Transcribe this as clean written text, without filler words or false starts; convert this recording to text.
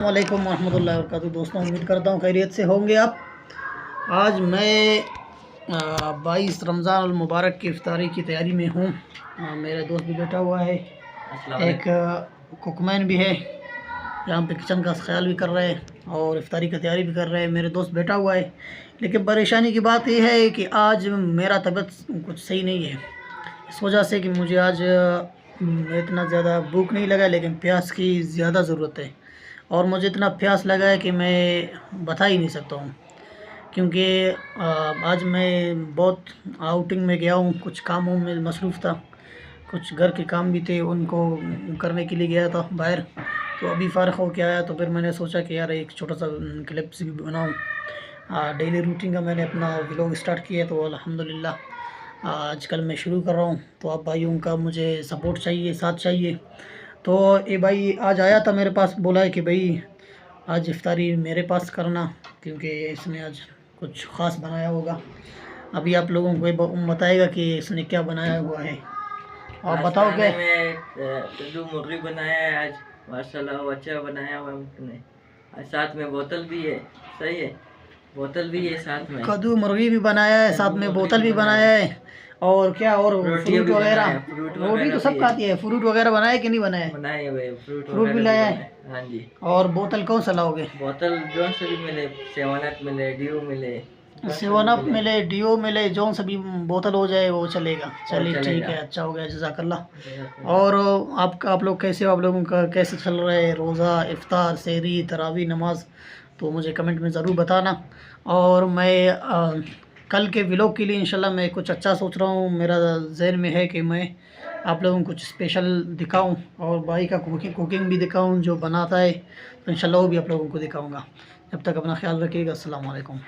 वालेकुम रहमतुल्लाहि व बरकातुहू। दोस्तों, उम्मीद करता हूँ खैरियत से होंगे आप। आज मैं 22 रमज़ान मुबारक की इफ्तारी की तैयारी में हूँ। मेरा दोस्त भी बैठा हुआ है, एक कुकमैन भी है, यहाँ पे किचन का ख्याल भी कर रहे हैं और इफ्तारी की तैयारी भी कर रहे हैं। मेरे दोस्त बैठा हुआ है, लेकिन परेशानी की बात यह है कि आज मेरा तबीयत कुछ सही नहीं है, इस वजह से कि मुझे आज इतना ज़्यादा भूख नहीं लगा, लेकिन प्यास की ज़्यादा ज़रूरत है। और मुझे इतना प्यास लगा है कि मैं बता ही नहीं सकता हूँ, क्योंकि आज मैं बहुत आउटिंग में गया हूँ, कुछ कामों में मसरूफ़ था, कुछ घर के काम भी थे, उनको करने के लिए गया था बाहर। तो अभी फ़ारिग हो के आया, तो फिर मैंने सोचा कि यार एक छोटा सा क्लिप भी बनाऊँ। डेली रूटीन का मैंने अपना व्लॉग स्टार्ट किया, तो अल्हम्दुलिल्लाह आजकल मैं शुरू कर रहा हूँ। तो आप भाइयों का मुझे सपोर्ट चाहिए, साथ चाहिए। तो ये भाई आज आया था मेरे पास, बोला है कि भाई आज इफ्तारी मेरे पास करना, क्योंकि इसने आज कुछ ख़ास बनाया होगा। अभी आप लोगों को बताएगा कि इसने क्या बनाया हुआ है। और बताओ क्या मैं कद्दू मुर्गी बनाया है आज, माशाल्लाह अच्छा बनाया हुआ हमने। और साथ में बोतल भी है, सही है, बोतल भी है साथ में। कद्दू मुर्गी भी बनाया है, साथ में बोतल भी बनाया है, और क्या और फ्रूट वगैरह। रोटी तो सब खाती है। फ्रूट वगैरह बनाया कि नहीं बनाया? बनाए भाई, फ्रूट भी लाया है। हाँ जी। और बोतल कौन सा लाओगे? बोतल जो से भी मिले, 7 अप मिले, ड्यू मिले, 7 अप मिले, डियो मिले, जो सा भी बोतल हो जाए वो चलेगा। चलिए ठीक है, अच्छा हो गया, जज़ाकल्लाह। और आप लोग कैसे हो? आप लोगों का कैसे चल रहा है रोज़ा, इफ्तार, सहरी, तरावी नमाज? तो मुझे कमेंट में ज़रूर बताना। और मैं कल के व्लॉग के लिए इंशाल्लाह मैं कुछ अच्छा सोच रहा हूँ। मेरा ज़हन में है कि मैं आप लोगों को कुछ स्पेशल दिखाऊं और भाई का कुकिंग भी दिखाऊं जो बनाता है, तो इंशाल्लाह वो भी आप लोगों को दिखाऊंगा। जब तक अपना ख्याल रखिएगा। अस्सलाम वालेकुम।